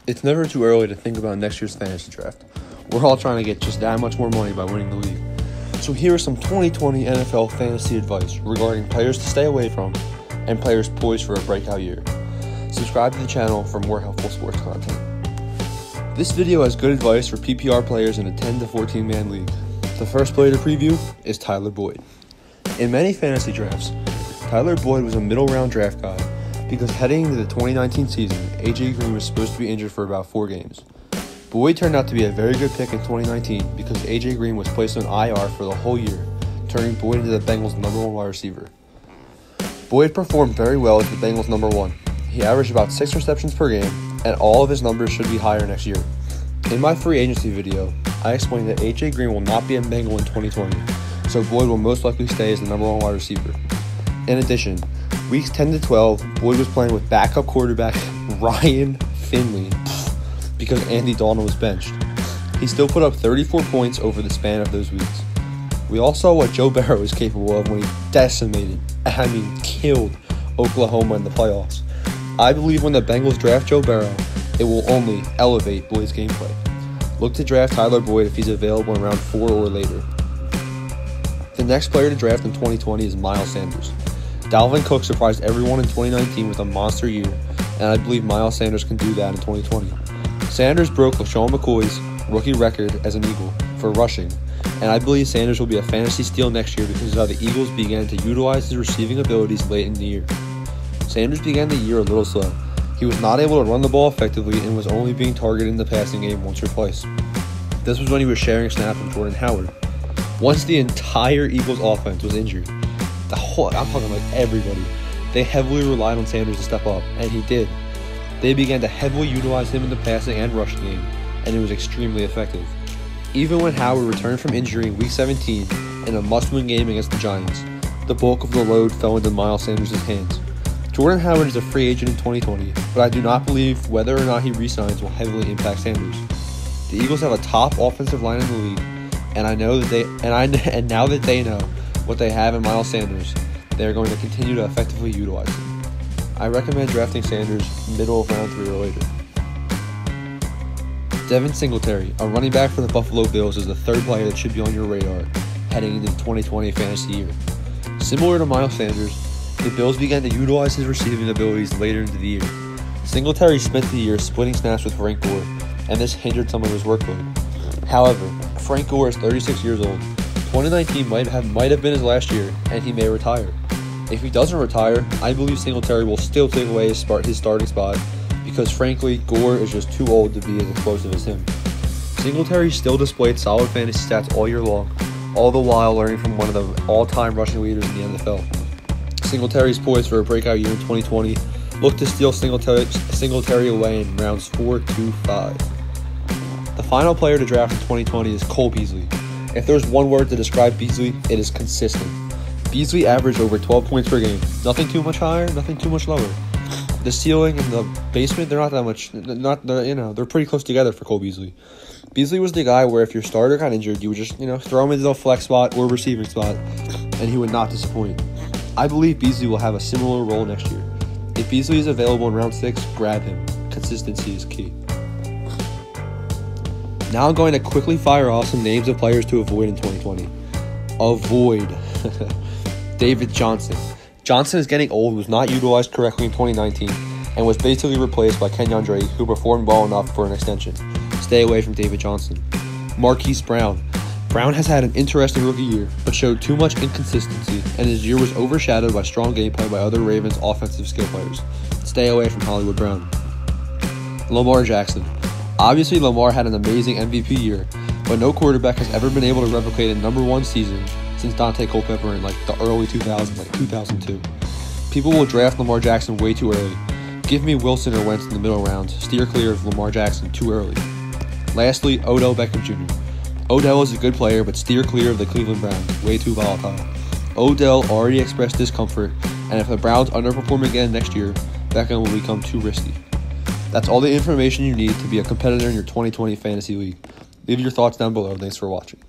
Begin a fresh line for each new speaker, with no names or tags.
It's never too early to think about next year's fantasy draft. We're all trying to get just that much more money by winning the league. So here is some 2020 NFL fantasy advice regarding players to stay away from and players poised for a breakout year. Subscribe to the channel for more helpful sports content. This video has good advice for PPR players in a 10 to 14 man league. The first player to preview is Tyler Boyd. In many fantasy drafts, Tyler Boyd was a middle round draft guy because heading into the 2019 season, A.J. Green was supposed to be injured for about 4 games. Boyd turned out to be a very good pick in 2019 because A.J. Green was placed on IR for the whole year, turning Boyd into the Bengals' #1 wide receiver. Boyd performed very well as the Bengals' #1. He averaged about 6 receptions per game, and all of his numbers should be higher next year. In my free agency video, I explained that A.J. Green will not be a Bengal in 2020, so Boyd will most likely stay as the #1 wide receiver. In addition, weeks 10 to 12, Boyd was playing with backup quarterback Ryan Finley because Andy Dalton was benched. He still put up 34 points over the span of those weeks. We all saw what Joe Burrow was capable of when he killed Oklahoma in the playoffs. I believe when the Bengals draft Joe Burrow, it will only elevate Boyd's gameplay. Look to draft Tyler Boyd if he's available in round 4 or later. The next player to draft in 2020 is Miles Sanders. Dalvin Cook surprised everyone in 2019 with a monster year, and I believe Miles Sanders can do that in 2020. Sanders broke LaShawn McCoy's rookie record as an Eagle for rushing, and I believe Sanders will be a fantasy steal next year because of how the Eagles began to utilize his receiving abilities late in the year. Sanders began the year a little slow. He was not able to run the ball effectively and was only being targeted in the passing game once or twice. This was when he was sharing snaps with Jordan Howard. Once the entire Eagles offense was injured, I'm talking like everybody, they heavily relied on Sanders to step up, and he did. They began to heavily utilize him in the passing and rushing game, and it was extremely effective. Even when Howard returned from injury in Week 17 in a must-win game against the Giants, the bulk of the load fell into Miles Sanders' hands. Jordan Howard is a free agent in 2020, but I do not believe whether or not he re-signs will heavily impact Sanders. The Eagles have a top offensive line in the league, and now that they know what they have in Miles Sanders, they are going to continue to effectively utilize him. I recommend drafting Sanders middle of round 3 or later. Devin Singletary, a running back for the Buffalo Bills, is the third player that should be on your radar heading into the 2020 fantasy year. Similar to Miles Sanders, the Bills began to utilize his receiving abilities later into the year. Singletary spent the year splitting snaps with Frank Gore, and this hindered some of his workload. However, Frank Gore is 36 years old. 2019 might have been his last year, and he may retire. If he doesn't retire, I believe Singletary will still take away his starting spot because, frankly, Gore is just too old to be as explosive as him. Singletary still displayed solid fantasy stats all year long, all the while learning from one of the all-time rushing leaders in the NFL. Singletary is poised for a breakout year in 2020. Look to steal Singletary away in rounds 4 to 5. The final player to draft in 2020 is Cole Beasley. If there's one word to describe Beasley, it is consistent. Beasley averaged over 12 points per game. Nothing too much higher, nothing too much lower. The ceiling and the basement, they're not that much, they're pretty close together for Cole Beasley. Beasley was the guy where if your starter got injured, you would just, throw him into the flex spot or receiving spot, and he would not disappoint. I believe Beasley will have a similar role next year. If Beasley is available in round 6, grab him. Consistency is key. Now I'm going to quickly fire off some names of players to avoid in 2020. Avoid. David Johnson. Johnson is getting old, was not utilized correctly in 2019, and was basically replaced by Kenyon Drake, who performed well enough for an extension. Stay away from David Johnson. Marquise Brown. Brown has had an interesting rookie year, but showed too much inconsistency, and his year was overshadowed by strong gameplay by other Ravens offensive skill players. Stay away from Hollywood Brown. Lamar Jackson. Obviously, Lamar had an amazing MVP year, but no quarterback has ever been able to replicate a #1 season since Dante Culpepper in the early 2000s, 2002. People will draft Lamar Jackson way too early. Give me Wilson or Wentz in the middle rounds. Steer clear of Lamar Jackson too early. Lastly, Odell Beckham Jr. Odell is a good player, but steer clear of the Cleveland Browns. Way too volatile. Odell already expressed discomfort, and if the Browns underperform again next year, Beckham will become too risky. That's all the information you need to be a competitor in your 2020 fantasy league. Leave your thoughts down below. Thanks for watching.